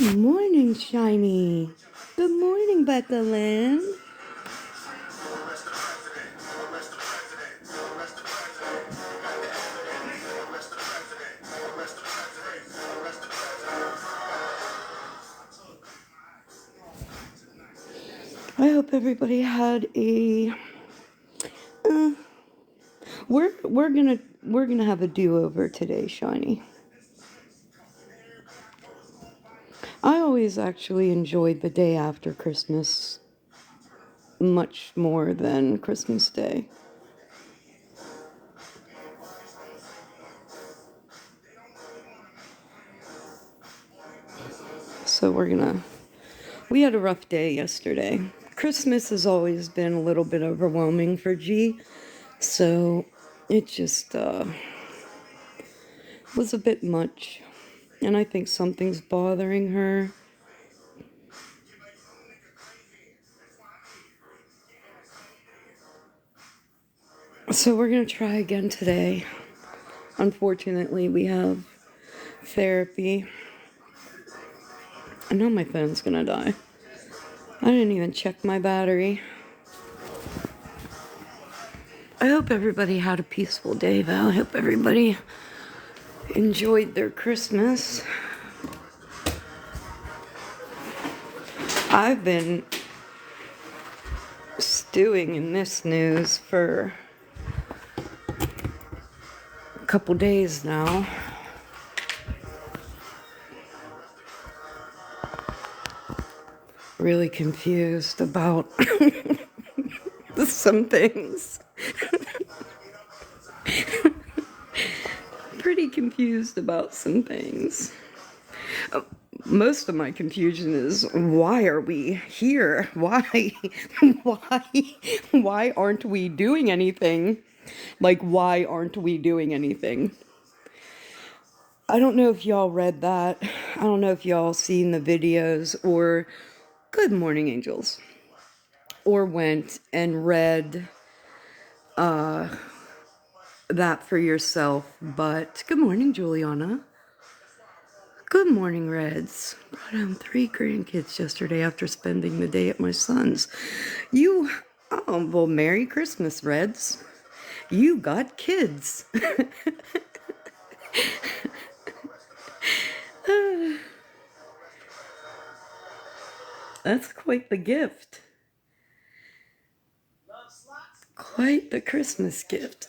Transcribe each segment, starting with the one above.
Good morning, Shiny. Good morning, Becca Lynn. I hope everybody had a. We're gonna have a do-over today, Shiny. I always actually enjoyed the day after Christmas much more than Christmas Day. So we had a rough day yesterday. Christmas has always been a little bit overwhelming for G, so it just was a bit much. And I think something's bothering her. So we're going to try again today. Unfortunately, we have therapy. I know my phone's going to die. I didn't even check my battery. I hope everybody had a peaceful day, though. I hope everybody enjoyed their Christmas. I've been stewing in this news for a couple days now. Really confused about some things. Pretty confused about some things. Most of my confusion is, why are we here? Why aren't we doing anything? Like, why aren't we doing anything? I don't know if y'all read that. I don't know if y'all seen the videos or Good Morning Angels, or went and read that for yourself. But good morning, Juliana. Good morning, Reds. Brought home 3 grandkids yesterday after spending the day at my son's. Well, Merry Christmas, Reds. You got kids. That's quite the gift. Quite the Christmas gift.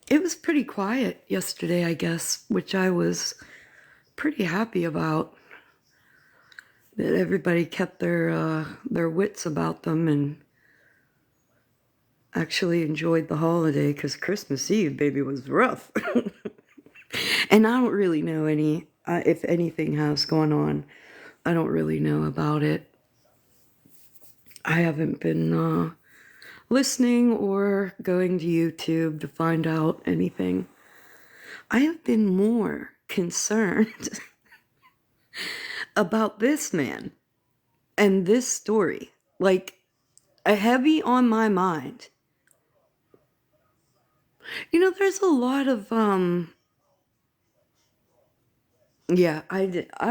It was pretty quiet yesterday, I guess, which I was pretty happy about. That everybody kept their wits about them and actually enjoyed the holiday, because Christmas Eve, baby, was rough. And I don't really know if anything has gone on. I don't really know about it. I haven't been listening or going to YouTube to find out anything. I have been more concerned about this man and this story. Like, a heavy on my mind. You know, there's a lot of I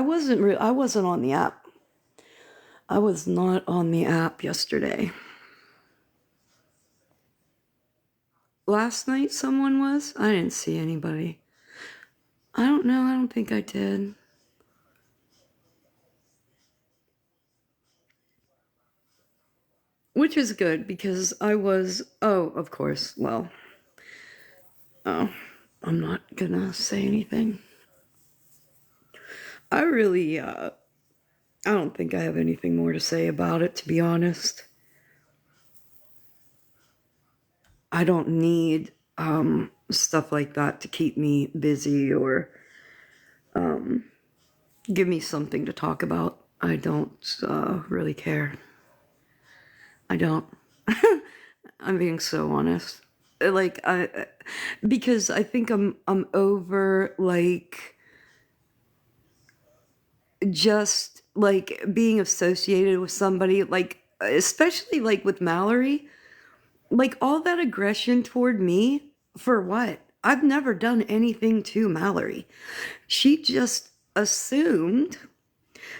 wasn't on the app. I was not on the app yesterday. Last night someone was? I didn't see anybody. I don't know. I don't think I did. Which is good, because I was, of course, well, I'm not gonna say anything. I don't think I have anything more to say about it, to be honest. I don't need stuff like that to keep me busy or give me something to talk about. I don't really care. I don't. I'm being so honest. Like, because I think I'm over, like, just like being associated with somebody, like, especially like with Mallory, like all that aggression toward me, for what? I've never done anything to Mallory. She just assumed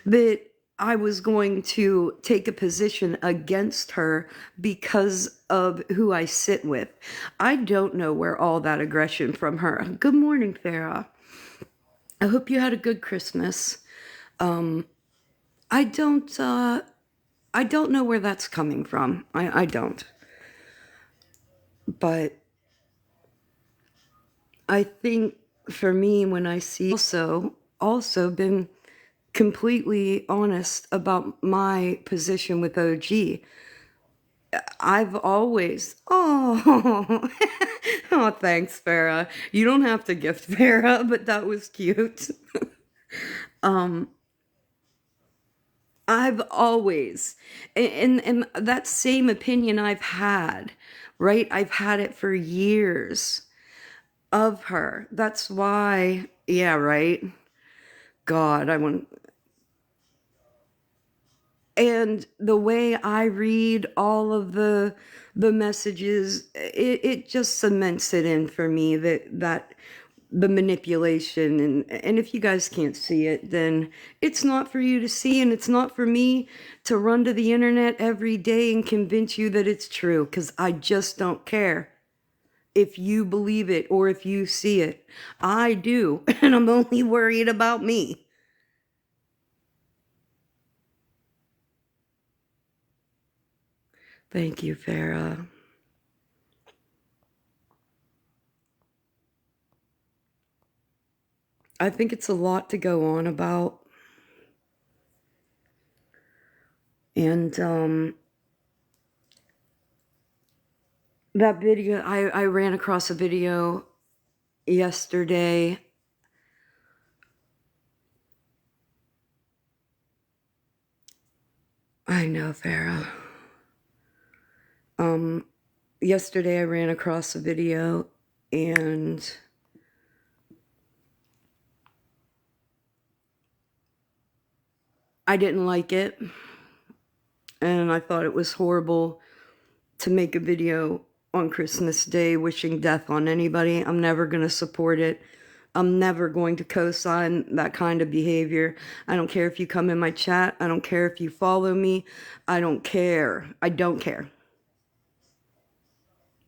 that I was going to take a position against her because of who I sit with. I don't know where all that aggression from her. Good morning, Farah. I hope you had a good Christmas. I don't I don't know where that's coming from. I don't. But I think for me, when I see also been completely honest about my position with OG. I've always, oh, oh, thanks, Farah. You don't have to gift Farah, but that was cute. I've always, and that same opinion I've had, right? I've had it for years of her. That's why, yeah, right? God, I want, and the way I read all of the messages, it just cements it in for me that the manipulation, and if you guys can't see it, then it's not for you to see, and it's not for me to run to the internet every day and convince you that it's true, because I just don't care if you believe it or if you see it. I do, and I'm only worried about me. Thank you, Farah. I think it's a lot to go on about. And that video, I ran across a video yesterday. I know, Farah. Yesterday I ran across a video and I didn't like it. And I thought it was horrible to make a video on Christmas Day wishing death on anybody. I'm never going to support it. I'm never going to co-sign that kind of behavior. I don't care if you come in my chat. I don't care if you follow me. I don't care. I don't care.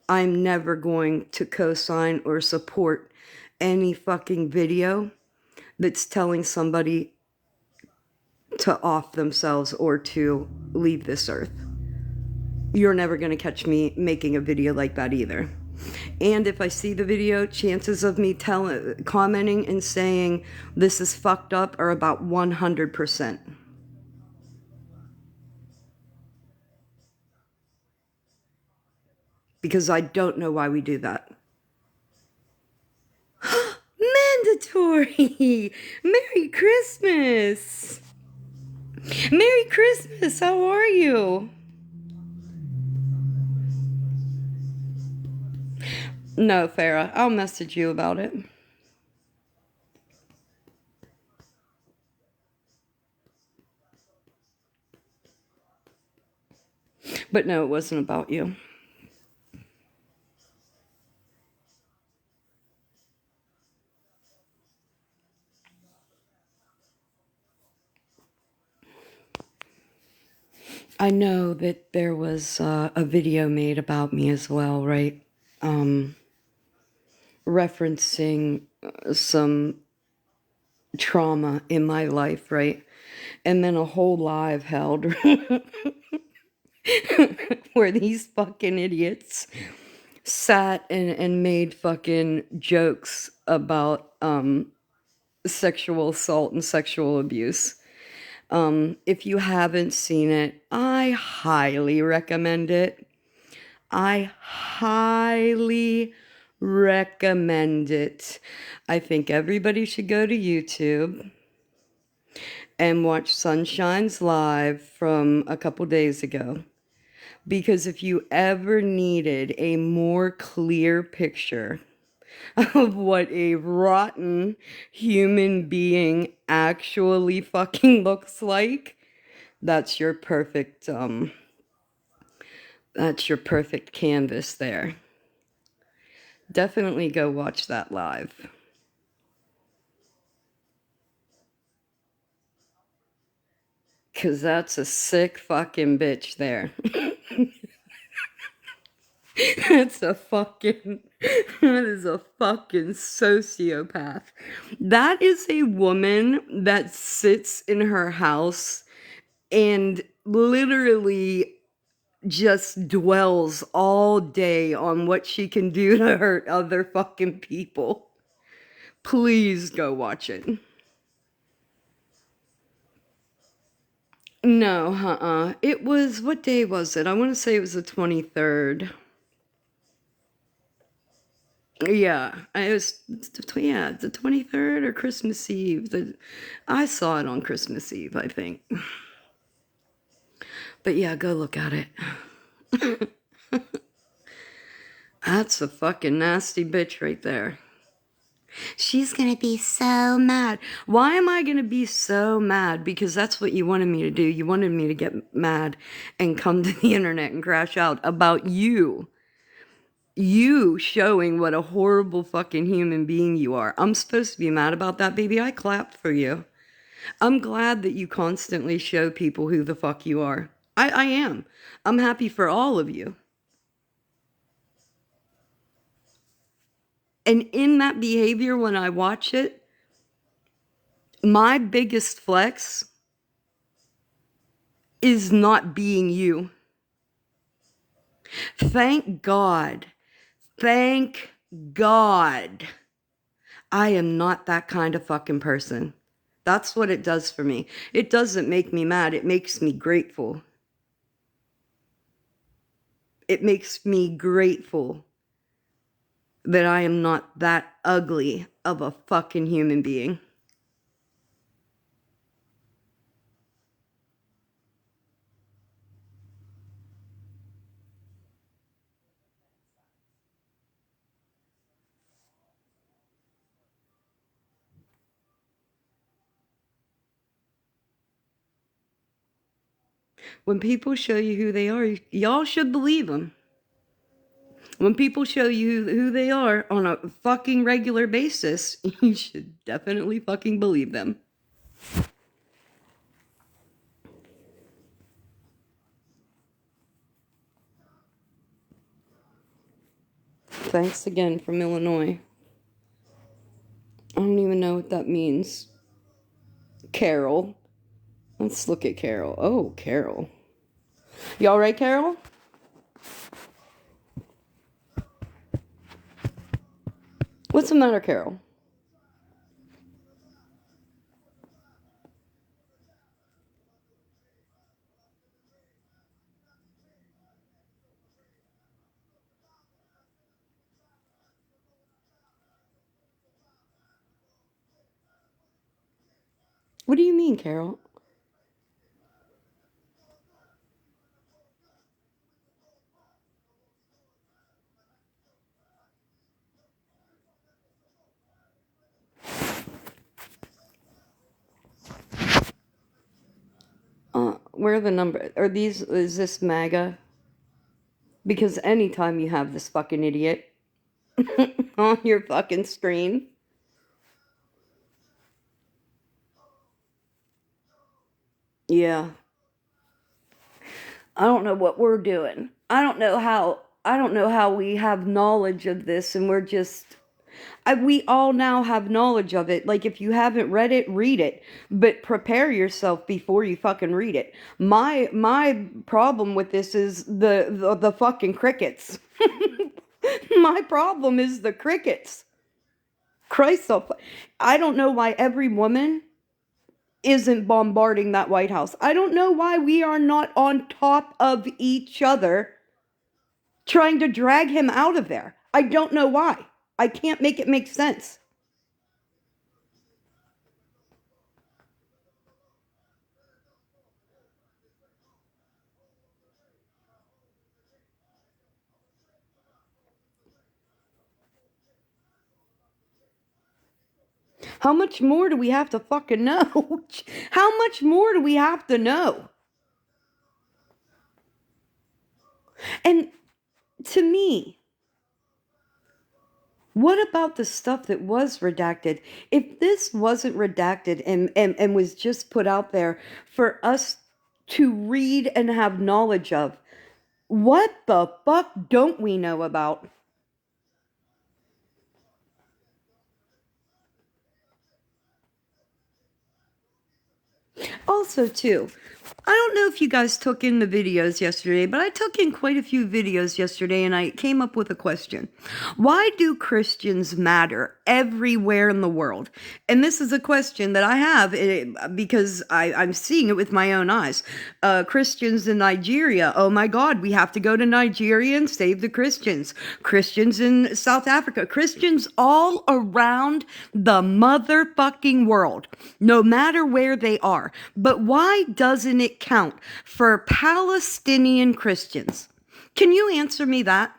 I'm never going to co-sign or support any fucking video that's telling somebody to off themselves or to leave this earth. You're never going to catch me making a video like that either. And if I see the video, chances of me commenting and saying this is fucked up are about 100%. Because I don't know why we do that. Mandatory! Merry Christmas! Merry Christmas! How are you? No, Farah, I'll message you about it. But no, it wasn't about you. I know that there was a video made about me as well, right? Referencing some trauma in my life, right? And then a whole live held where these fucking idiots sat and made fucking jokes about sexual assault and sexual abuse. If you haven't seen it, I highly recommend it. I highly recommend it. I think everybody should go to YouTube and watch Sunshine's live from a couple days ago. Because if you ever needed a more clear picture of what a rotten human being actually fucking looks like, that's your perfect canvas there. Definitely go watch that live. Cause that's a sick fucking bitch there. That's a fucking, that is a fucking sociopath. That is a woman that sits in her house and literally just dwells all day on what she can do to hurt other fucking people. Please go watch it. No, It was, what day was it? I want to say it was the 23rd. Yeah, it was, yeah, the 23rd or Christmas Eve. I saw it on Christmas Eve, I think. But yeah, go look at it. That's a fucking nasty bitch right there. She's gonna be so mad. Why am I gonna be so mad? Because that's what you wanted me to do. You wanted me to get mad and come to the internet and crash out about you. You showing what a horrible fucking human being you are. I'm supposed to be mad about that, baby. I clapped for you. I'm glad that you constantly show people who the fuck you are. I am. I'm happy for all of you. And in that behavior, when I watch it, my biggest flex is not being you. Thank God. Thank God. I am not that kind of fucking person. That's what it does for me. It doesn't make me mad. It makes me grateful. It makes me grateful that I am not that ugly of a fucking human being. When people show you who they are, y'all should believe them. When people show you who they are on a fucking regular basis, you should definitely fucking believe them. Thanks again from Illinois. I don't even know what that means. Carol. Let's look at Carol. Oh, Carol. You all right, Carol? What's the matter, Carol? What do you mean, Carol? Where are the number? Are these, is this MAGA? Because anytime you have this fucking idiot on your fucking screen. Yeah. I don't know what we're doing. I don't know how we have knowledge of this and we're just we all now have knowledge of it. Like, if you haven't read it, read it, but prepare yourself before you fucking read it. My problem with this is the fucking crickets. My problem is the crickets. Christ, I don't know why every woman isn't bombarding that White House. I don't know why we are not on top of each other trying to drag him out of there. I don't know why. I can't make it make sense. How much more do we have to fucking know? How much more do we have to know? And to me, What about the stuff that was redacted? If this wasn't redacted and was just put out there for us to read and have knowledge of, what the fuck don't we know about? Also, too, I don't know if you guys took in the videos yesterday, but I took in quite a few videos yesterday and I came up with a question. Why do Christians matter everywhere in the world? And this is a question that I have because I'm seeing it with my own eyes. Christians in Nigeria, oh my God, we have to go to Nigeria and save the Christians. Christians in South Africa, Christians all around the motherfucking world, no matter where they are. But why doesn't it count for Palestinian Christians? Can you answer me that?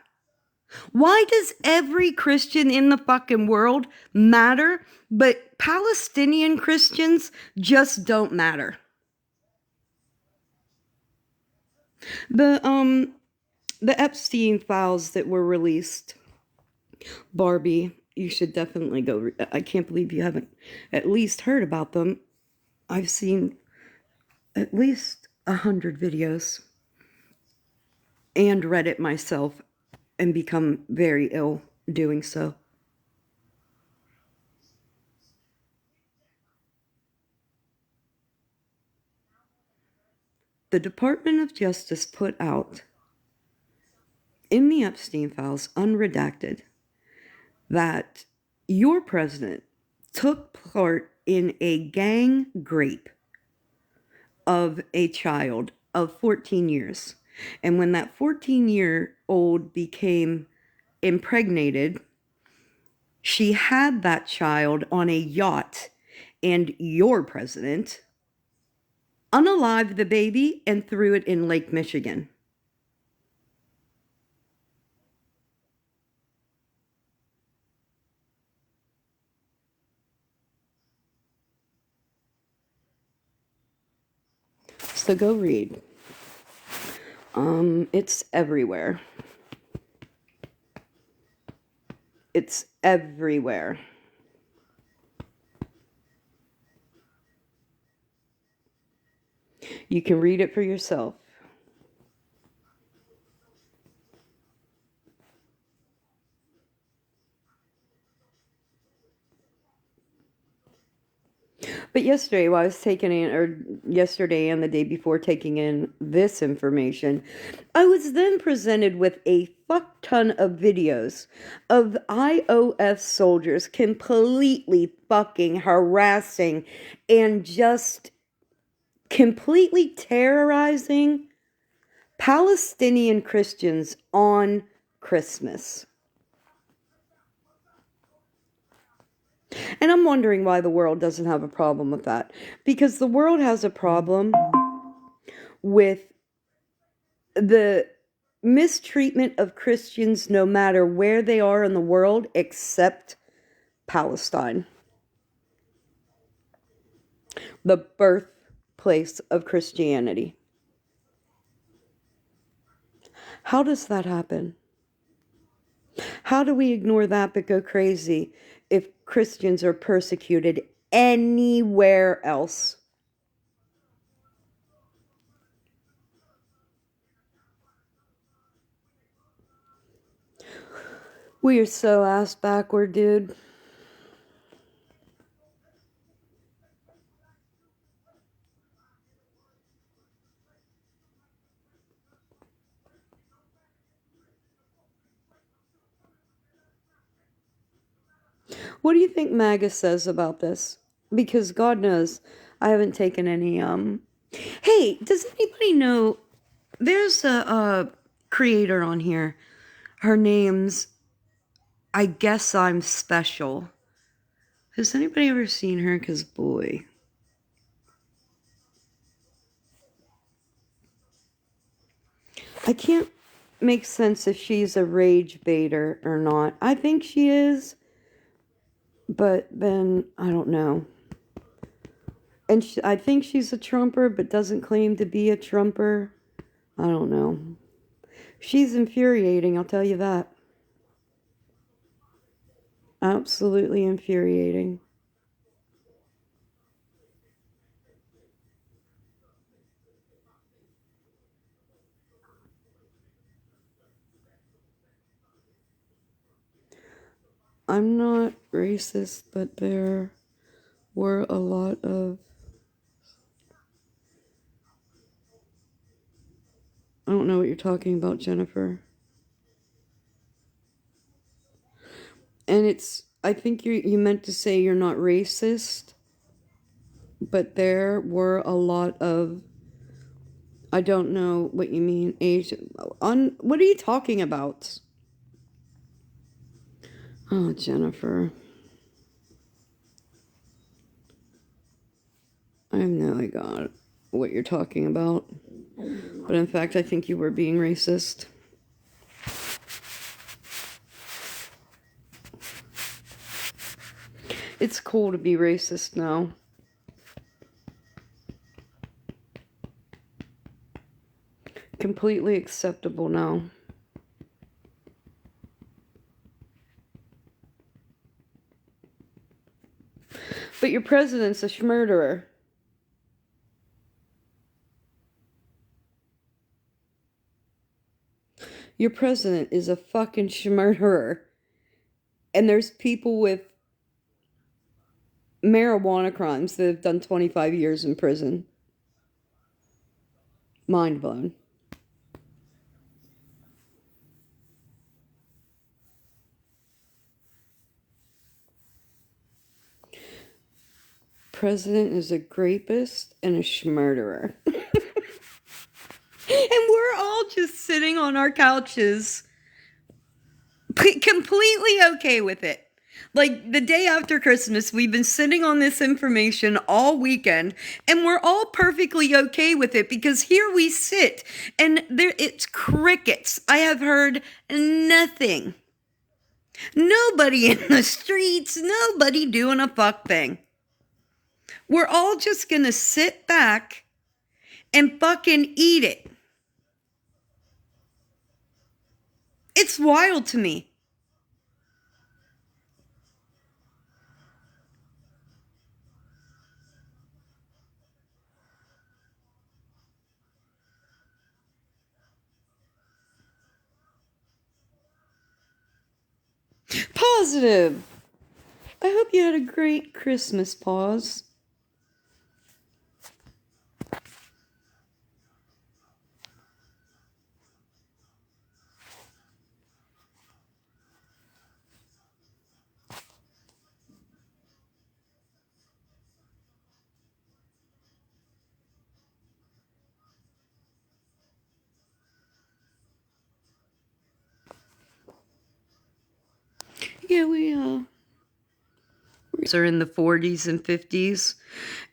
Why does every Christian in the fucking world matter, but Palestinian Christians just don't matter? The the Epstein files that were released, Barbie, you should definitely go. I can't believe you haven't at least heard about them. I've seen at least 100 videos and read it myself and become very ill doing so. The Department of Justice put out in the Epstein files, unredacted, that your president took part in a gang rape of a child of 14 years. And when that 14-year-old became impregnated, she had that child on a yacht, and your president unalived the baby and threw it in Lake Michigan. So go read. It's everywhere. It's everywhere. You can read it for yourself. But yesterday, while I was taking in, or yesterday and the day before taking in this information, I was then presented with a fuck ton of videos of IOF soldiers completely fucking harassing and just completely terrorizing Palestinian Christians on Christmas. And I'm wondering why the world doesn't have a problem with that. Because the world has a problem with the mistreatment of Christians no matter where they are in the world except Palestine, the birthplace of Christianity. How does that happen? How do we ignore that but go crazy if Christians are persecuted anywhere else? We are so ass backward, dude. What do you think MAGA says about this? Because God knows I haven't taken any Hey, does anybody know there's a creator on here. Her name's I Guess I'm Special. Has anybody ever seen her? Cause boy. I can't make sense if she's a rage baiter or not. I think she is, but then I don't know. And I think she's a Trumper, but doesn't claim to be a Trumper. I don't know. She's infuriating, I'll tell you that. Absolutely infuriating. I'm not racist, but there were a lot of. I don't know what you're talking about, Jennifer. And it's. I think you meant to say you're not racist, but there were a lot of. I don't know what you mean, Asian. What are you talking about? Oh, Jennifer. I have no idea what you're talking about. But in fact, I think you were being racist. It's cool to be racist now. Completely acceptable now. But your president's a schmurderer. Your president is a fucking schmurderer. And there's people with marijuana crimes that have done 25 years in prison. Mind blown. President is a rapist and a schmurderer. And we're all just sitting on our couches, completely okay with it. Like the day after Christmas, we've been sitting on this information all weekend, and we're all perfectly okay with it because here we sit, and there it's crickets. I have heard nothing. Nobody in the streets, nobody doing a fuck thing. We're all just gonna sit back and fucking eat it. It's wild to me. Positive. I hope you had a great Christmas, Pause. Yeah, we are in the 40s and 50s,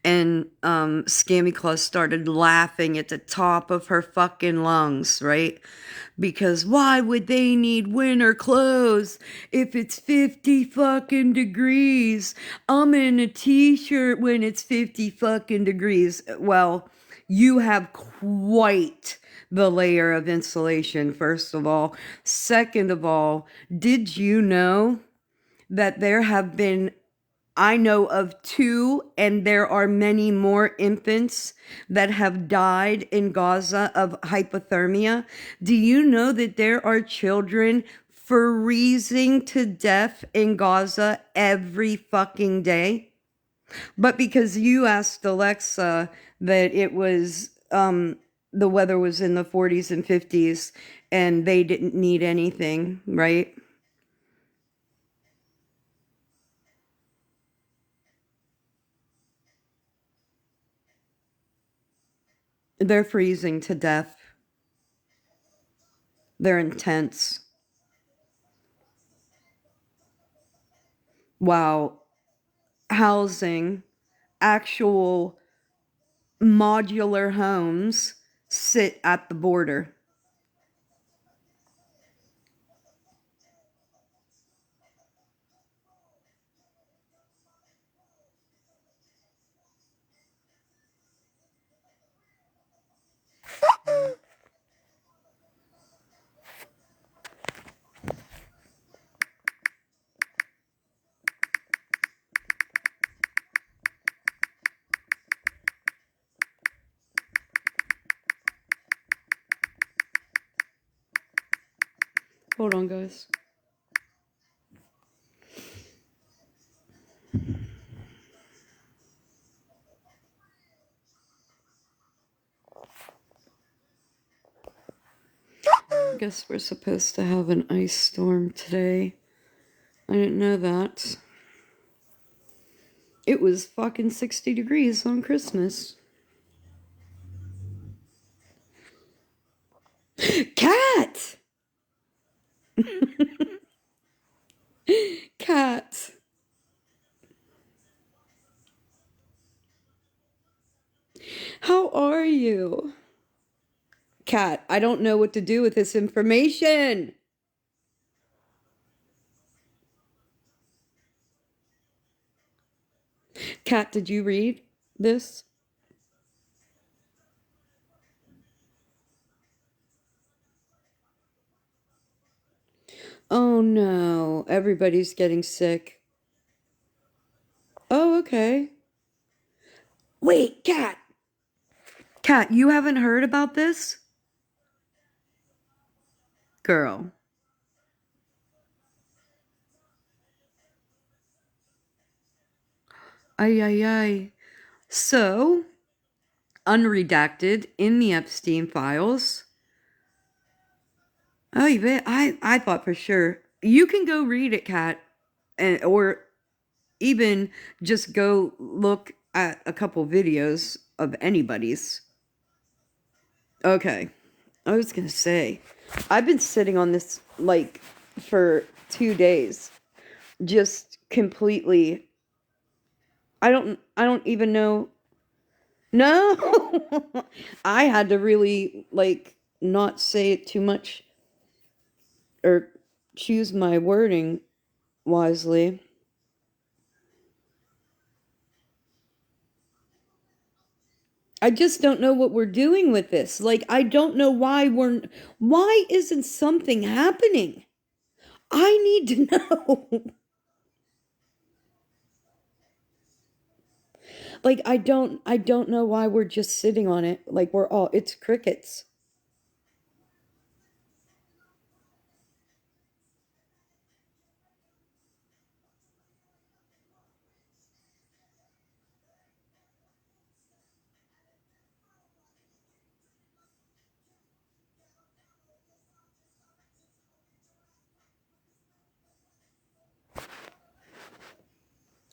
and Scammy Claus started laughing at the top of her fucking lungs, right? Because why would they need winter clothes if it's 50 fucking degrees? I'm in a t-shirt when it's 50 fucking degrees. Well, you have quite the layer of insulation, first of all. Second of all, did you know that there have been, I know of two, and there are many more infants that have died in Gaza of hypothermia? Do you know that there are children freezing to death in Gaza every fucking day? But because you asked Alexa that it was, the weather was in the 40s and 50s and they didn't need anything, right? They're freezing to death. They're intense. Wow. Housing, actual modular homes sit at the border. Hold on, guys. I guess we're supposed to have an ice storm today. I didn't know that. It was fucking 60 degrees on Christmas. Cat! Cat! How are you? Cat, I don't know what to do with this information. Cat, did you read this? Oh no, everybody's getting sick. Oh, okay. Wait, Cat! Cat, you haven't heard about this? Girl. Ay, ay, ay. So, unredacted in the Epstein files. Oh, you bet. I thought for sure. You can go read it, Kat, or even just go look at a couple videos of anybody's. Okay. I was going to say, I've been sitting on this like for 2 days, just completely. I don't even know. No, I had to really like not say it too much or choose my wording wisely. I just don't know what we're doing with this. Like, I don't know why isn't something happening? I need to know. Like, I don't know why we're just sitting on it. Like, it's crickets.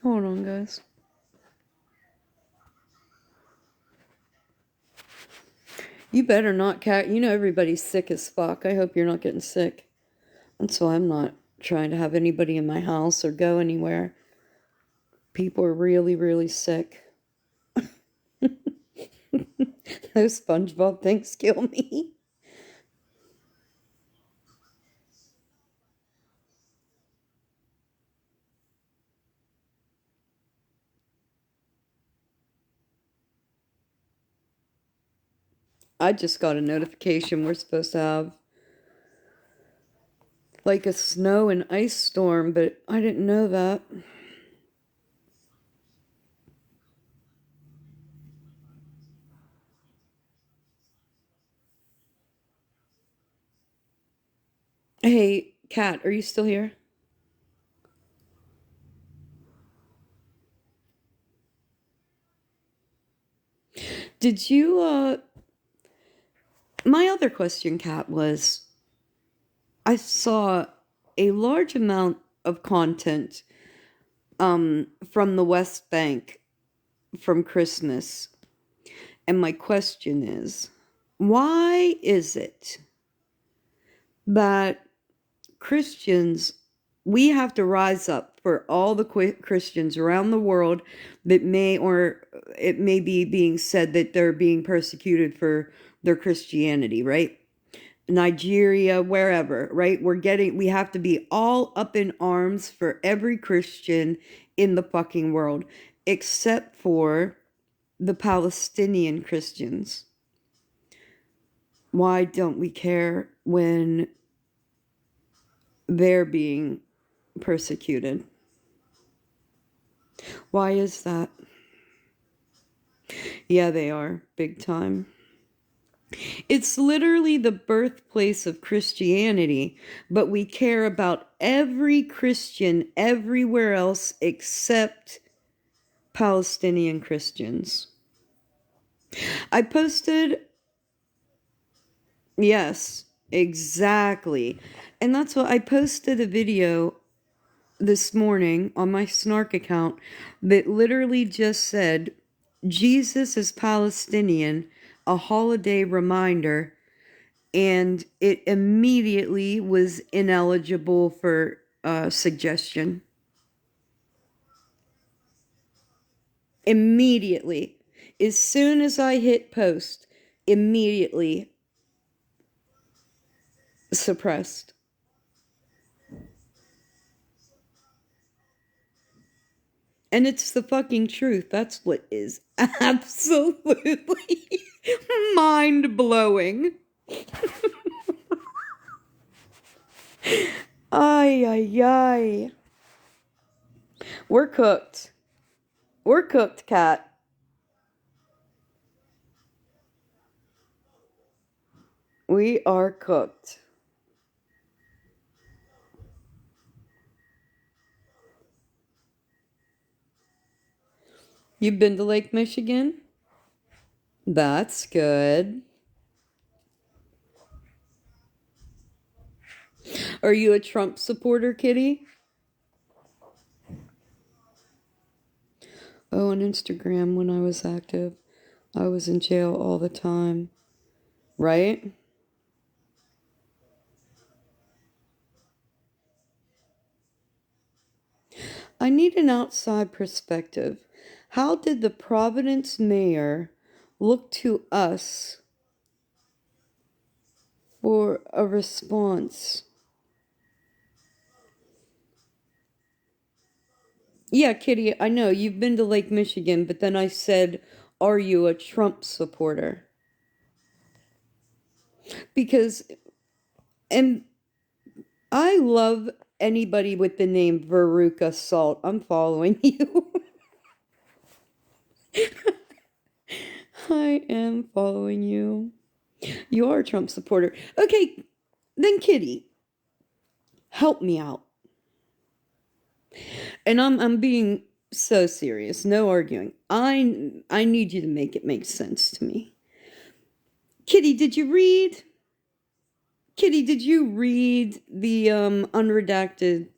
Hold on, guys. You better not, Cat. You know everybody's sick as fuck. I hope you're not getting sick. And so I'm not trying to have anybody in my house or go anywhere. People are really, really sick. Those SpongeBob things kill me. I just got a notification we're supposed to have like a snow and ice storm, but I didn't know that. Hey, Kat, are you still here? Did you, my other question, Kat, was I saw a large amount of content from the West Bank from Christmas. And my question is, why is it that Christians, we have to rise up for all the Christians around the world that or it may be being said that they're being persecuted for their Christianity, right? Nigeria, wherever, right? We have to be all up in arms for every Christian in the fucking world, except for the Palestinian Christians. Why don't we care when they're being persecuted? Why is that? Yeah, they are, big time. It's literally the birthplace of Christianity, but we care about every Christian everywhere else except Palestinian Christians. I posted, yes, exactly. And that's what I posted a video this morning on my Snark account that literally just said, Jesus is Palestinian, a holiday reminder, and it immediately was ineligible for suggestion. Immediately. As soon as I hit post, immediately suppressed. And it's the fucking truth. That's what is absolutely mind blowing. Ay, ay, ay. We're cooked. We're cooked, Cat. We are cooked. You've been to Lake Michigan? That's good. Are you a Trump supporter, Kitty? Oh, on Instagram when I was active. I was in jail all the time. Right? I need an outside perspective. How did the Providence mayor look to us for a response? Yeah, Kitty, I know you've been to Lake Michigan, but then I said, are you a Trump supporter? Because, and I love anybody with the name Veruca Salt. I'm following you. I am following you. You are a Trump supporter. Okay, then Kitty, help me out. And I'm being so serious. No arguing. I need you to make it make sense to me. Kitty, did you read? Kitty, did you read the unredacted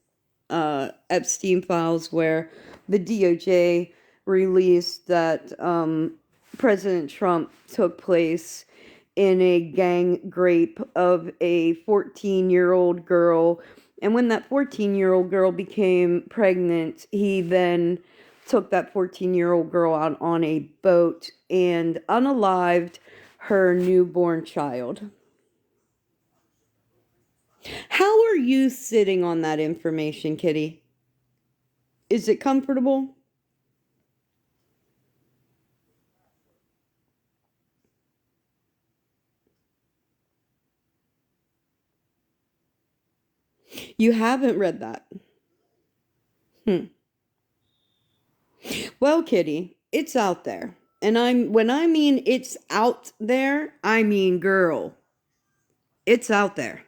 Epstein files where the DOJ released that President Trump took place in a gang rape of a 14-year-old girl? And when that 14-year-old girl became pregnant, he then took that 14-year-old girl out on a boat and unalived her newborn child. How are you sitting on that information, Kitty? Is it comfortable? You haven't read that. Well, Kitty, it's out there. And when I mean it's out there, I mean girl. It's out there.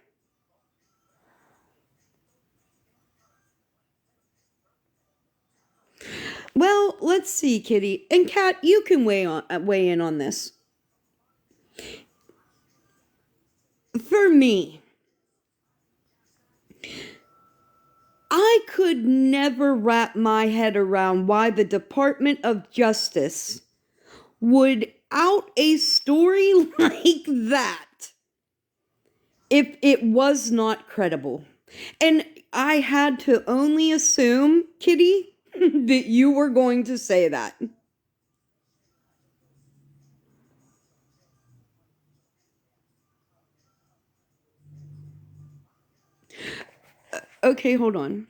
Well, let's see, Kitty. And Kat, you can weigh in on this. For me, I could never wrap my head around why the Department of Justice would out a story like that if it was not credible. And I had to only assume, Kitty, that you were going to say that. Okay, hold on.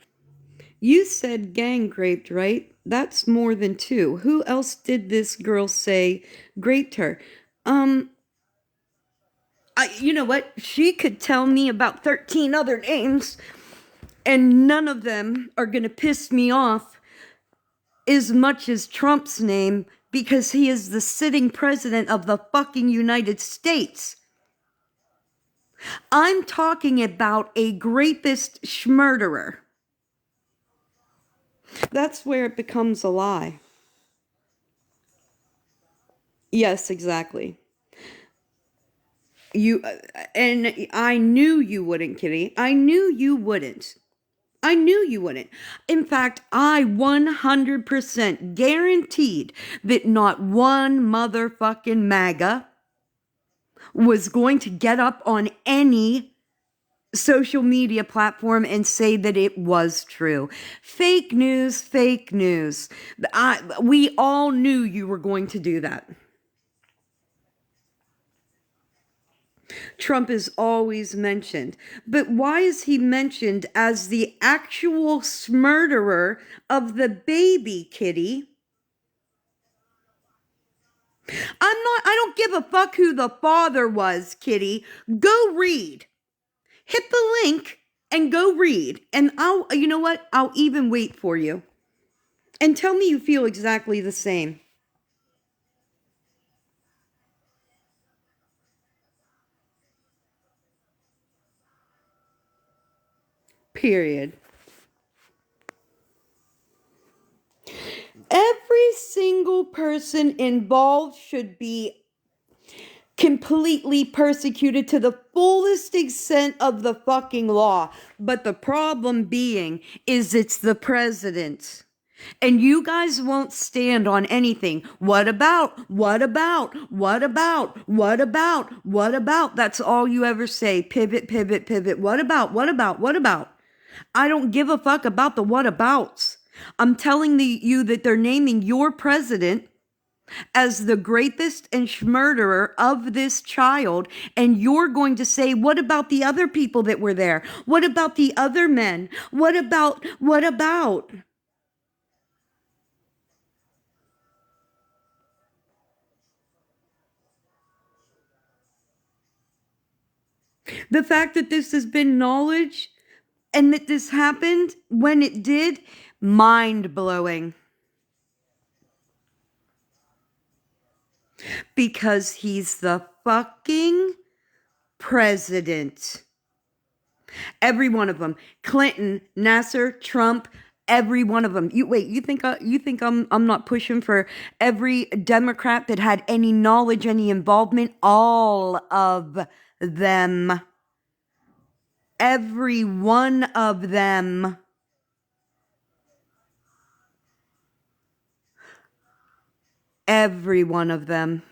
You said gang raped, right? That's more than two. Who else did this girl say raped her? You know what? She could tell me about 13 other names, and none of them are going to piss me off as much as Trump's name because he is the sitting president of the fucking United States. I'm talking about a rapist schmurderer. That's where it becomes a lie. Yes, exactly. You and I knew you wouldn't, Kitty. I knew you wouldn't. I knew you wouldn't. In fact, I 100% guaranteed that not one motherfucking MAGA was going to get up on any social media platform and say that it was true. Fake news, fake news. We all knew you were going to do that. Trump is always mentioned. But why is he mentioned as the actual murderer of the baby, Kitty? I don't give a fuck who the father was, Kitty. Go read. Hit the link and go read. And you know what? I'll even wait for you. And tell me you feel exactly the same. Period. Every single person involved should be completely persecuted to the fullest extent of the fucking law. But the problem being is it's the president. And you guys won't stand on anything. What about? What about? What about? What about? What about? That's all you ever say. Pivot, pivot, pivot. What about? What about? What about? I don't give a fuck about the what abouts. I'm telling you that they're naming your president as the rapist and murderer of this child, and you're going to say, what about the other people that were there? What about the other men? What about? What about? The fact that this has been knowledge and that this happened when it did, mind blowing. Because he's the fucking president. Every one of them. Clinton, Nasser, Trump, every one of them. You think I'm not pushing for every Democrat that had any knowledge, any involvement? All of them. Every one of them. Every one of them.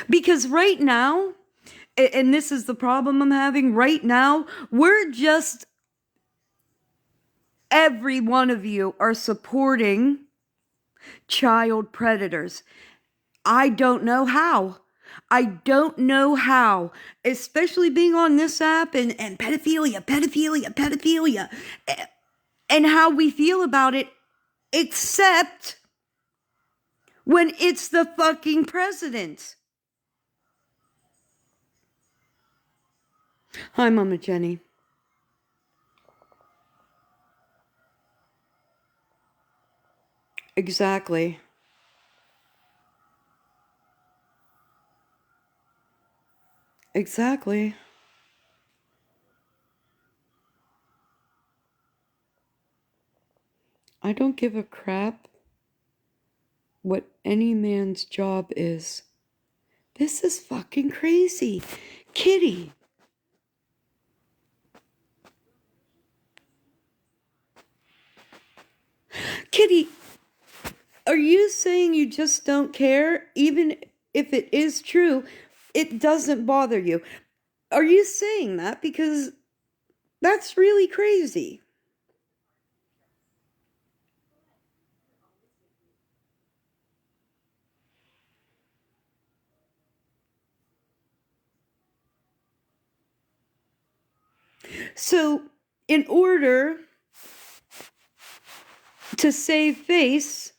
Because right now, and this is the problem I'm having right now, we're just, every one of you are supporting child predators. I don't know how. I don't know how, especially being on this app and pedophilia, and how we feel about it, except when it's the fucking president. Hi, Mama Jenny. Exactly. Exactly. I don't give a crap what any man's job is. This is fucking crazy. Kitty. Kitty, are you saying you just don't care? Even if it is true, it doesn't bother you. Are you saying that? Because that's really crazy. So, in order to save face,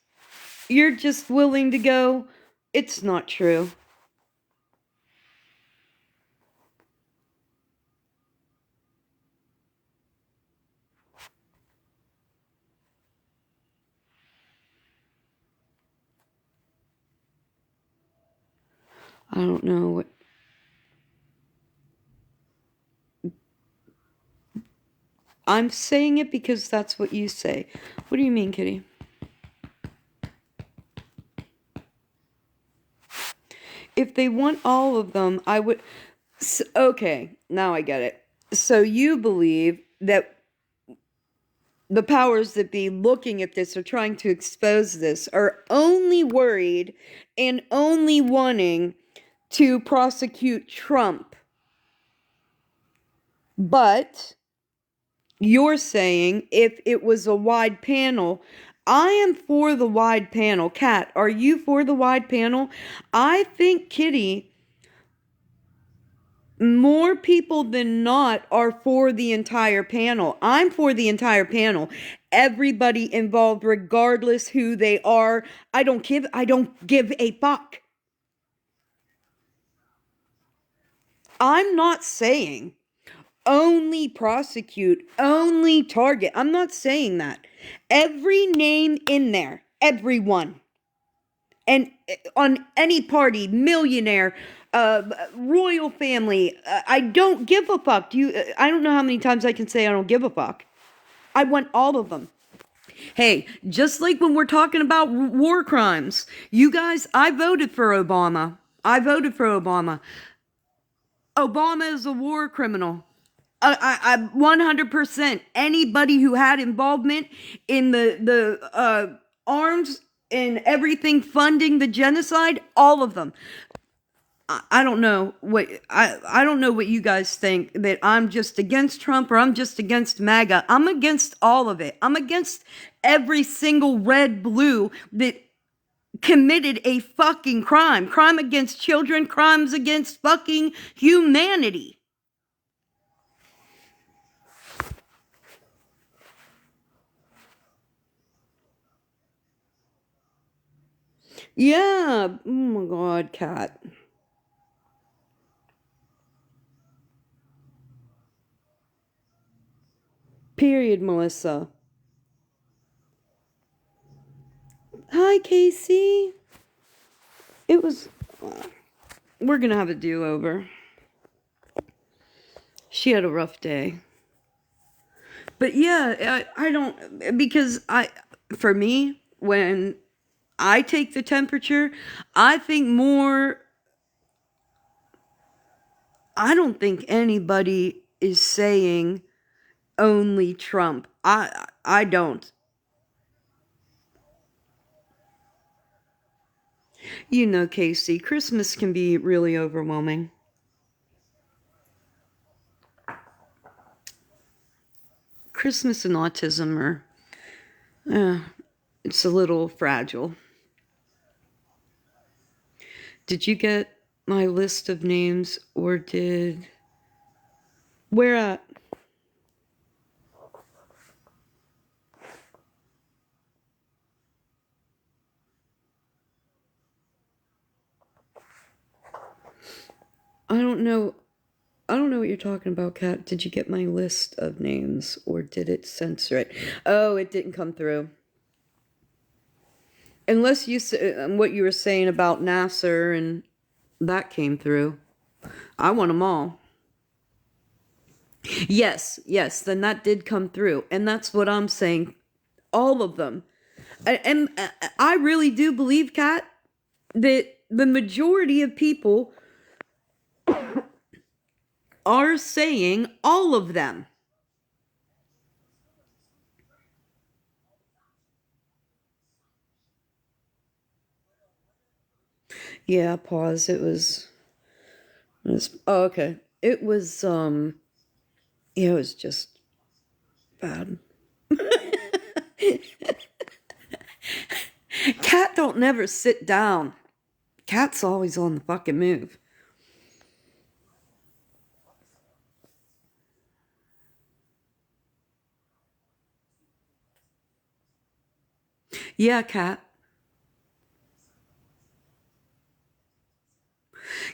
you're just willing to go, it's not true. I don't know what. I'm saying it because that's what you say. What do you mean, Kitty? If they want all of them, I would. Okay, now I get it. So you believe that the powers that be looking at this are trying to expose this are only worried and only wanting to prosecute Trump. But you're saying if it was a wide panel, I am for the wide panel. Kat, are you for the wide panel? I think, Kitty, more people than not are for the entire panel. I'm for the entire panel. Everybody involved, regardless who they are. I don't give a fuck. I'm not saying only prosecute, only target. I'm not saying that. Every name in there, everyone. And on any party, millionaire, royal family, I don't give a fuck. I don't know how many times I can say I don't give a fuck. I want all of them. Hey, just like when we're talking about war crimes, you guys, I voted for Obama. I voted for Obama. Obama is a war criminal. I 100%. Anybody who had involvement in the arms and everything funding the genocide, all of them. I don't know what I don't know what you guys think, that I'm just against Trump or I'm just against MAGA. I'm against all of it. I'm against every single red blue that committed a fucking crime against children, crimes against fucking humanity. Yeah. Oh my God, Kat. Period, Melissa. Hi, Casey. It was. We're gonna have a do-over. She had a rough day. But yeah, I don't, because for me, when I take the temperature, I think more, I don't think anybody is saying only Trump. I don't. You know, Casey, Christmas can be really overwhelming. Christmas and autism are, it's a little fragile. Did you get my list of names, or did, where at? I don't know. I don't know what you're talking about, Kat. Did you get my list of names, or did it censor it? Oh, it didn't come through. Unless you what you were saying about Nasser and that came through. I want them all. Yes, then that did come through. And that's what I'm saying. All of them. And I really do believe, Kat, that the majority of people are saying all of them. Yeah, pause. Oh, okay. Yeah, it was just bad. Cat don't never sit down. Cat's always on the fucking move. Yeah, Cat.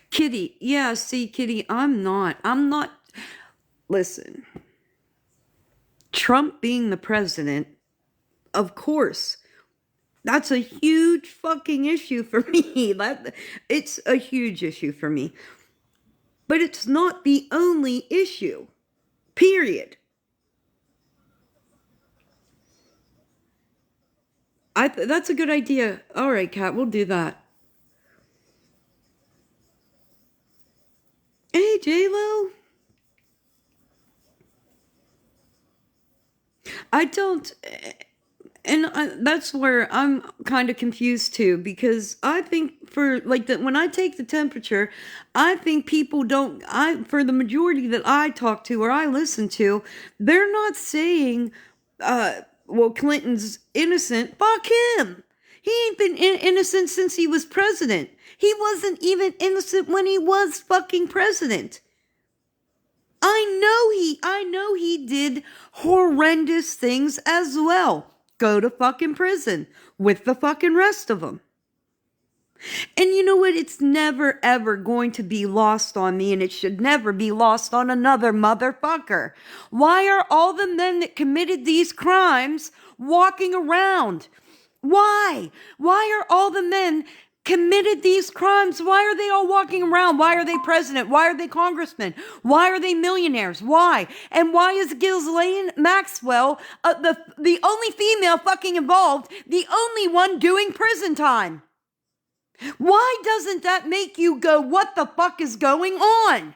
Kitty. Yeah, see, Kitty, I'm not. Listen, Trump being the president, of course, That's a huge fucking issue for me. It's a huge issue for me. But it's not the only issue. Period. That's a good idea. All right, Kat, we'll do that. Hey, J-Lo. I don't. That's where I'm kind of confused too, because I think for like that when I take the temperature, I think people don't. I for the majority that I talk to or I listen to, they're not saying, well, Clinton's innocent. Fuck him. He ain't been innocent since he was president. He wasn't even innocent when he was fucking president. I know he did horrendous things as well. Go to fucking prison with the fucking rest of them. And you know what? It's never ever going to be lost on me, and it should never be lost on another motherfucker. Why are all the men that committed these crimes walking around? Why? Why are all the men committed these crimes? Why are they all walking around? Why are they president? Why are they congressmen? Why are they millionaires? Why? And why is Ghislaine Maxwell the only female fucking involved, the only one doing prison time? Why doesn't that make you go, what the fuck is going on?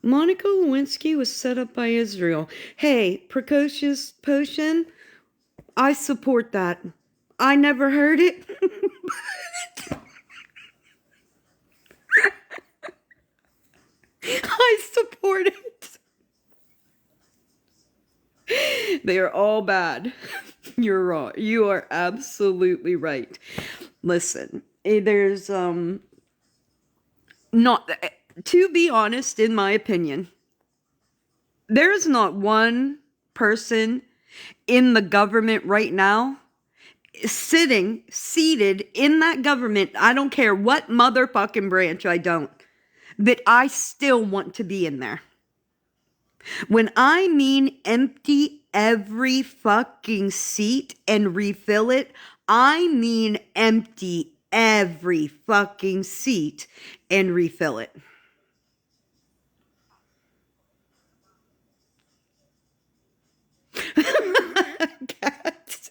Monica Lewinsky was set up by Israel. Hey, precocious potion, I support that. I never heard it. I support it. They are all bad. You're wrong. You are absolutely right. Listen, there's not, to be honest, in my opinion, there is not one person in the government right now seated in that government, I don't care what motherfucking branch, I don't, that I still want to be in there. When I mean empty every fucking seat and refill it, I mean empty every fucking seat and refill it. Cat.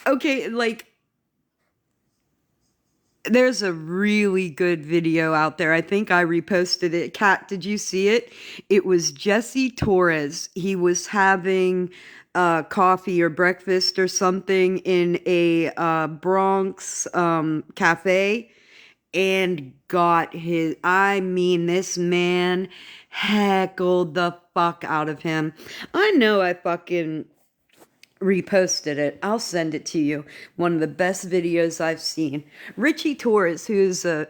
Okay, like, there's a really good video out there. I think I reposted it. Kat, did you see it? It was Jesse Torres. He was having coffee or breakfast or something in a Bronx cafe and got his, I mean, this man heckled the fuck out of him. I know I fucking reposted it. I'll send it to you. One of the best videos I've seen. Richie Torres, who's a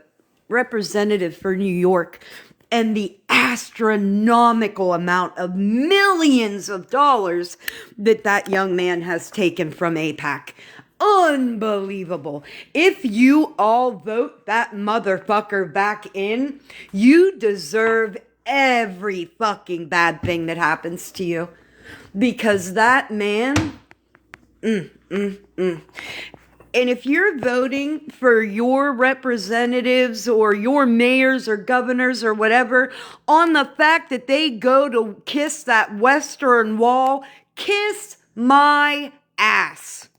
representative for New York, and the astronomical amount of millions of dollars that young man has taken from AIPAC. Unbelievable. If you all vote that motherfucker back in, you deserve every fucking bad thing that happens to you. Because that man, And if you're voting for your representatives or your mayors or governors or whatever on the fact that they go to kiss that Western Wall, kiss my ass.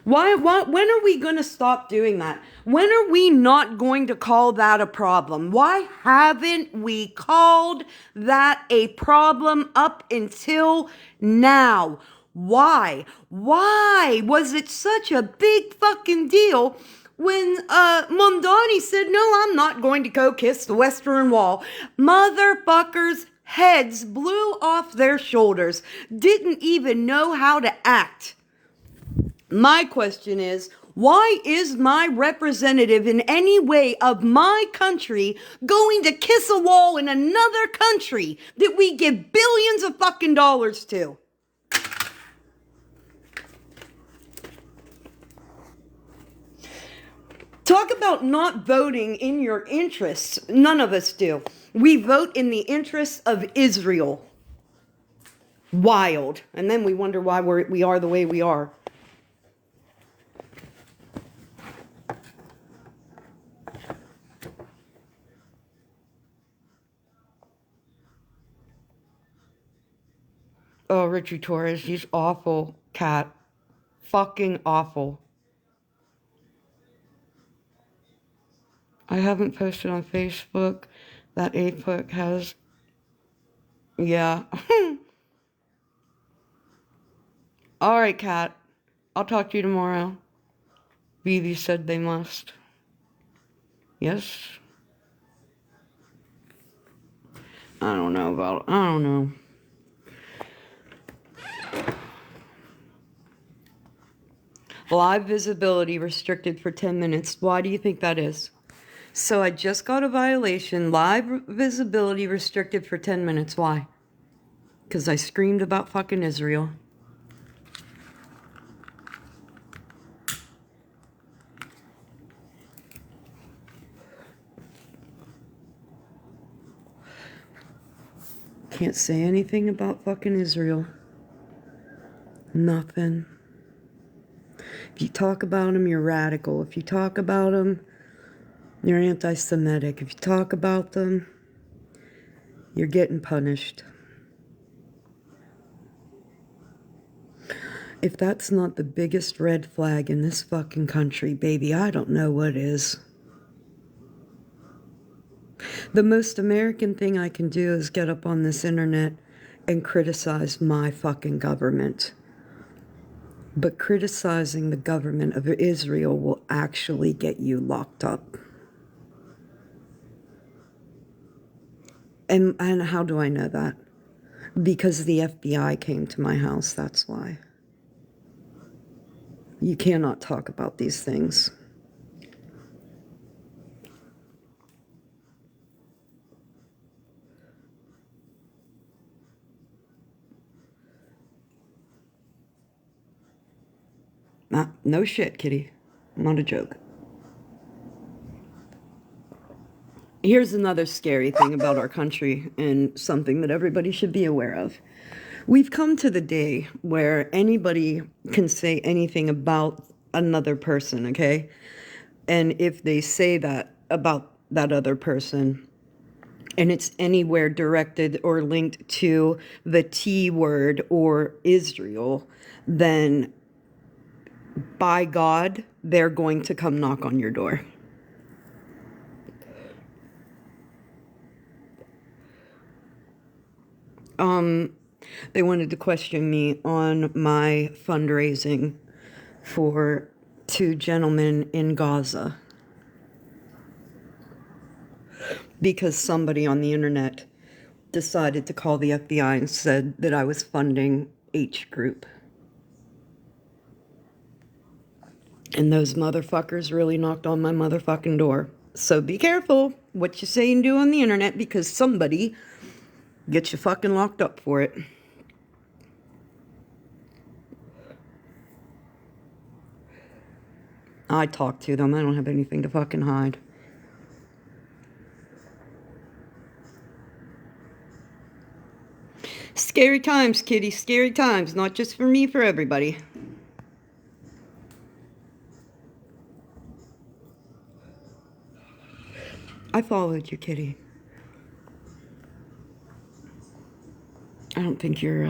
When are we going to stop doing that? When are we not going to call that a problem? Why haven't we called that a problem up until now? Why? Why was it such a big fucking deal when Mondani said, no, I'm not going to go kiss the Western Wall? Motherfuckers' heads blew off their shoulders, didn't even know how to act. My question is, Why is my representative in any way of my country going to kiss a wall in another country that we give billions of fucking dollars to? Talk about not voting in your interests. None of us do. We vote in the interests of Israel. Wild. And then we wonder why we are the way we are. Oh, Richie Torres, he's awful, cat. Fucking awful. I haven't posted on Facebook. That APUC has... Yeah. Alright, cat. I'll talk to you tomorrow. Vivi said they must. Yes? I don't know. Live visibility restricted for 10 minutes. Why do you think that is? So I just got a violation. Live visibility restricted for 10 minutes. Why? Because I screamed about fucking Israel. Can't say anything about fucking Israel. Nothing. If you talk about them, you're radical. If you talk about them, you're anti-Semitic. If you talk about them, you're getting punished. If that's not the biggest red flag in this fucking country, baby, I don't know what is. The most American thing I can do is get up on this internet and criticize my fucking government. But criticizing the government of Israel will actually get you locked up. And how do I know that? Because the FBI came to my house, that's why. You cannot talk about these things. No shit, kitty. Not a joke. Here's another scary thing about our country and something that everybody should be aware of. We've come to the day where anybody can say anything about another person, okay? And if they say that about that other person, and it's anywhere directed or linked to the T word or Israel, then by God, they're going to come knock on your door. They wanted to question me on my fundraising for 2 gentlemen in Gaza. Because somebody on the internet decided to call the FBI and said that I was funding H group. And those motherfuckers really knocked on my motherfucking door. So be careful what you say and do on the internet, because somebody gets you fucking locked up for it. I talk to them. I don't have anything to fucking hide. Scary times, kitty. Scary times. Not just for me, for everybody. I followed you, kitty. I don't think you're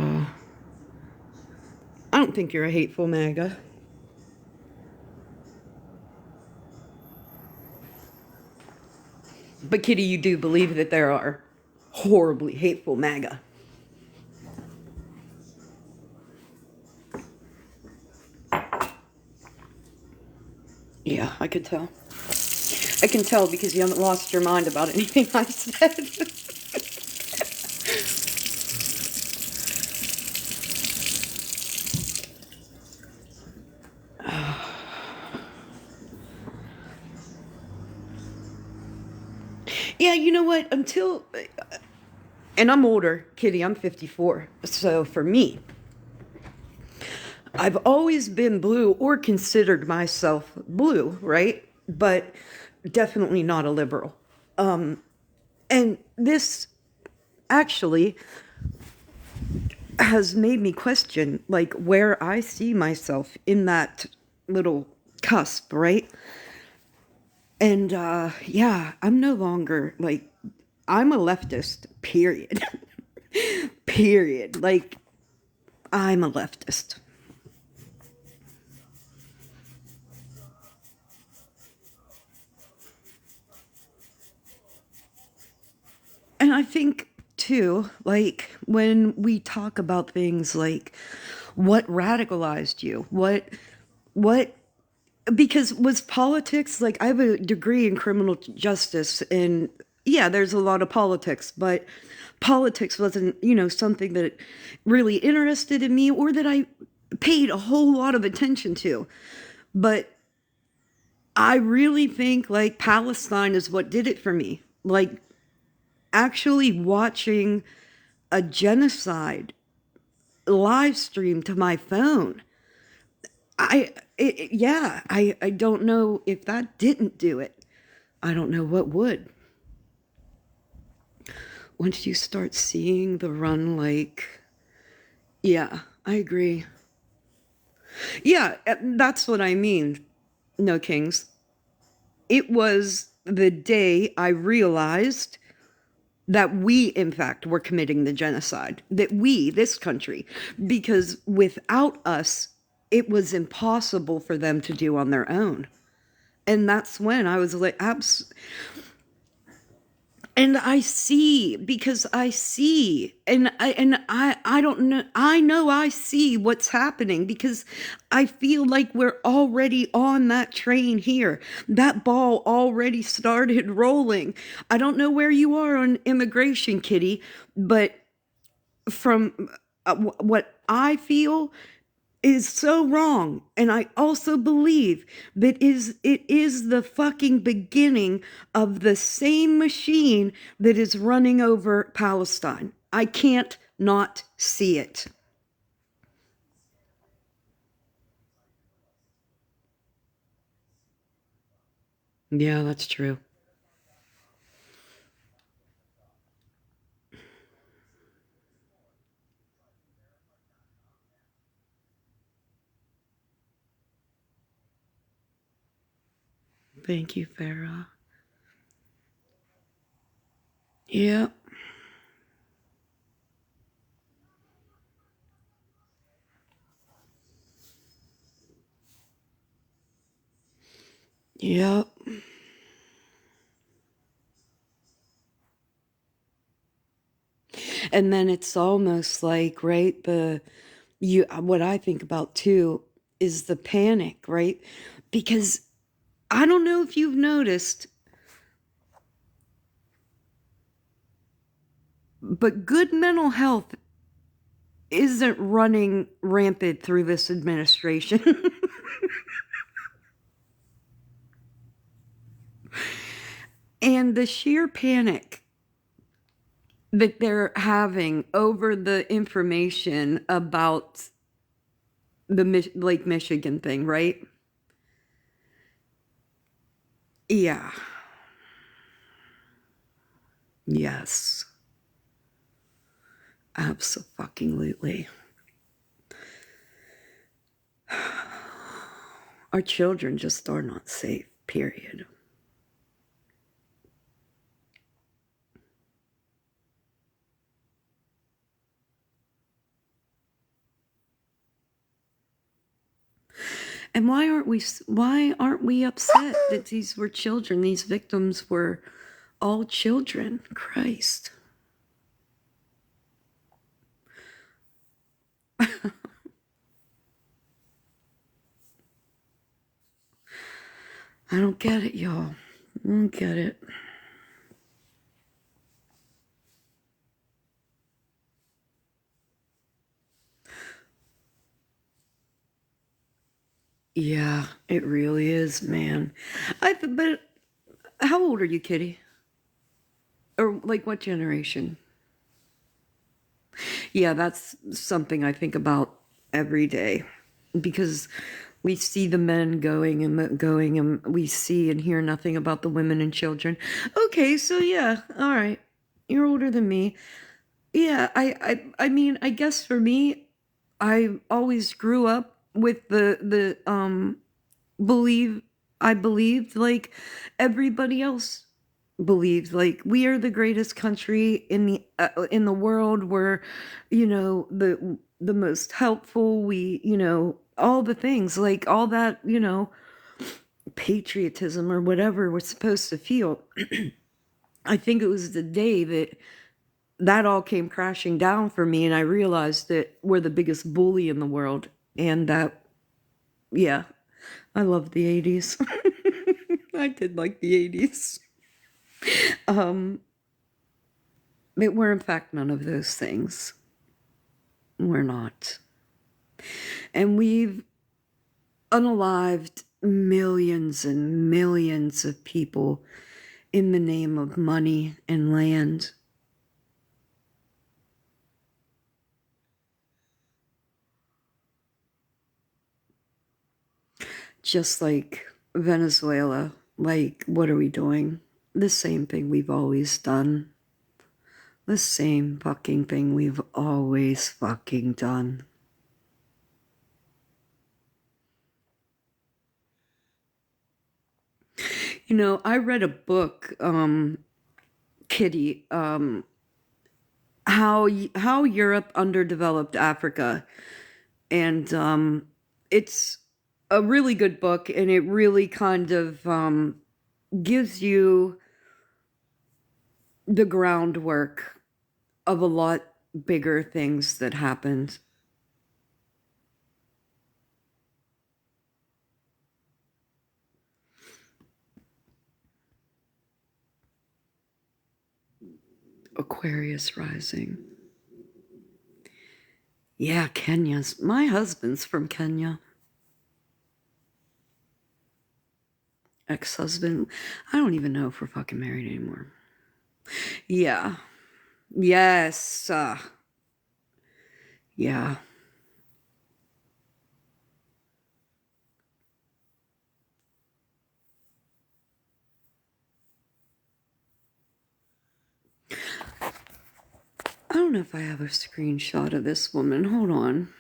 a hateful MAGA. But kitty, you do believe that there are horribly hateful MAGA. Yeah, I could tell. I can tell because you haven't lost your mind about anything I said. you know what? And I'm older, Kitty, I'm 54. So for me, I've always been blue or considered myself blue, right? But definitely not a liberal. And this actually has made me question like where I see myself in that little cusp, right? And yeah, I'm no longer like I'm a leftist, period. Period. Like I'm a leftist. And I think too, like when we talk about things like what radicalized you, what because was politics like I have a degree in criminal justice and yeah, there's a lot of politics, but politics wasn't, something that really interested in me or that I paid a whole lot of attention to. But I really think like Palestine is what did it for me. Like actually watching a genocide live stream to my phone. I don't know if that didn't do it. I don't know what would. Once you start seeing the run, like, yeah, I agree. Yeah, that's what I mean. No Kings. It was the day I realized that we, in fact, were committing the genocide. That we, this country, because without us, it was impossible for them to do on their own. And that's when I was like, and I see because I see and I don't know I know I see what's happening because I feel like we're already on that train here. That ball already started rolling. I don't know where you are on immigration, Kitty, but from what I feel is so wrong. And I also believe that it is the fucking beginning of the same machine that is running over Palestine. I can't not see it. Yeah, that's true. Thank you, Farah. Yep. Yep. And then it's almost like, right, what I think about too is the panic, right? Because I don't know if you've noticed, but good mental health isn't running rampant through this administration. And the sheer panic that they're having over the information about the Lake Michigan thing, right? Yeah. Yes. Absolutely. Our children just are not safe, period. And why aren't we upset that these were children? These victims were all children. Christ. I don't get it, y'all. I don't get it. Yeah, it really is, man. But how old are you, Kitty? Or like what generation? Yeah, that's something I think about every day because we see the men going, and we see and hear nothing about the women and children. Okay, so yeah, all right, you're older than me. Yeah, I mean, I guess for me, I always grew up with the believe I believed like everybody else believed, like we are the greatest country in the world. We're, the most helpful. We, all the things, like all that, patriotism or whatever we're supposed to feel. I think it was the day that all came crashing down for me, and I realized that we're the biggest bully in the world, and that, yeah, I love the 80s. I did like the 80s. Um, but we're in fact none of those things. We're not. And we've unalived millions and millions of people in the name of money and land. Just like Venezuela. Like, what are we doing? The same thing we've always done. The same fucking thing we've always fucking done. I read a book, Kitty, how Europe underdeveloped Africa, and it's a really good book, and it really kind of gives you the groundwork of a lot bigger things that happened. Aquarius rising. Yeah, Kenya's. My husband's from Kenya. Ex-husband. I don't even know if we're fucking married anymore. Yeah. Yes. Yeah. I don't know if I have a screenshot of this woman. Hold on.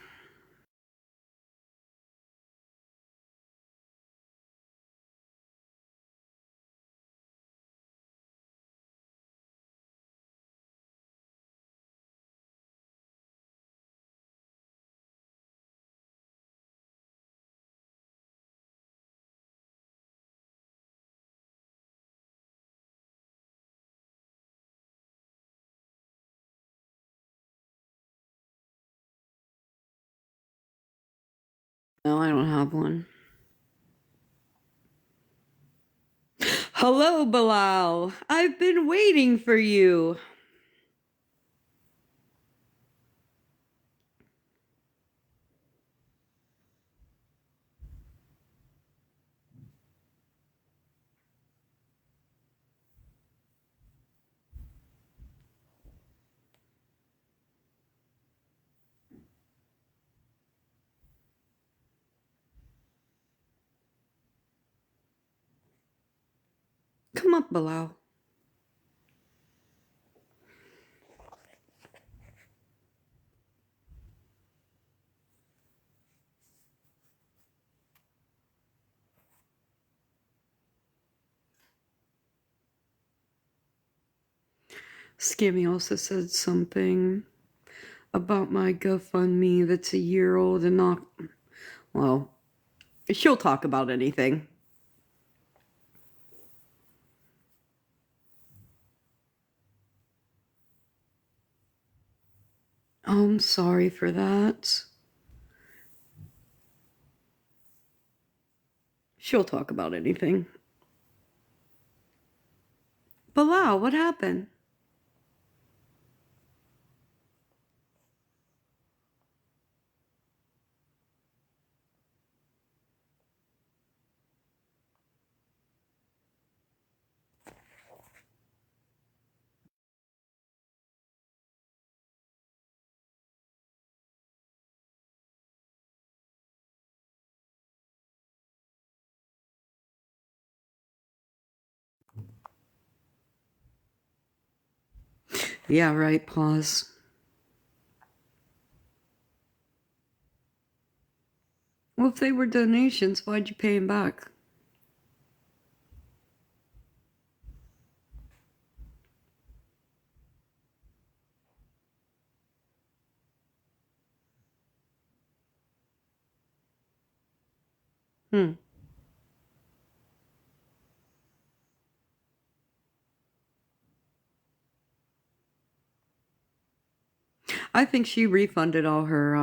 No, I don't have one. Hello, Bilal. I've been waiting for you. Come up, Bilal. Skimmy also said something about my GoFundMe that's a year old and not. Well, she'll talk about anything. Oh, I'm sorry for that. She'll talk about anything. Bilal, what happened? Yeah, right, pause. Well, if they were donations, why'd you pay them back? Hmm. I think she refunded all her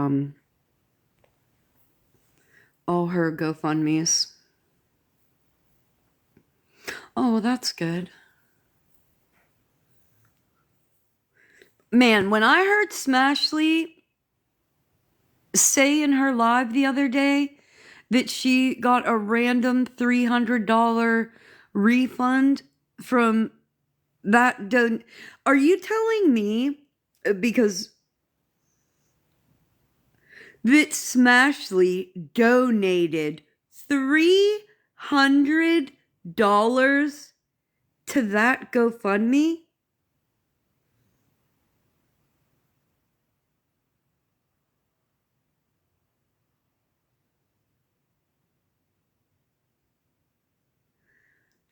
GoFundMe's. Oh, well, that's good. Man, when I heard Smashley say in her live the other day that she got a random $300 refund from that are you telling me because that Smashley donated $300 to that GoFundMe?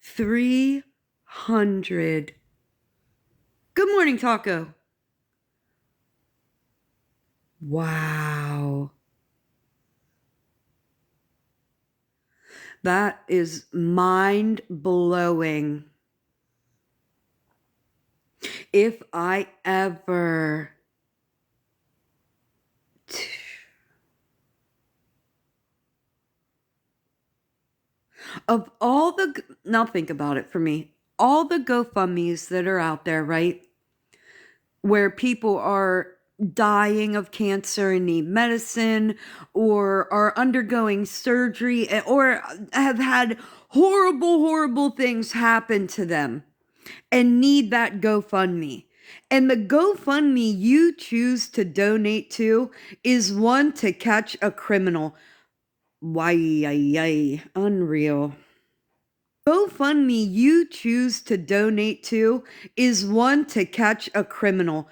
$300. Good morning, Taco. Wow. That is mind blowing. If I ever. Of all the. Now think about it for me. All the GoFundMe's that are out there, right? Where people are dying of cancer and need medicine or are undergoing surgery or have had horrible things happen to them and need that GoFundMe. And the GoFundMe you choose to donate to is one to catch a criminal. Why, unreal. GoFundMe you choose to donate to is one to catch a criminal.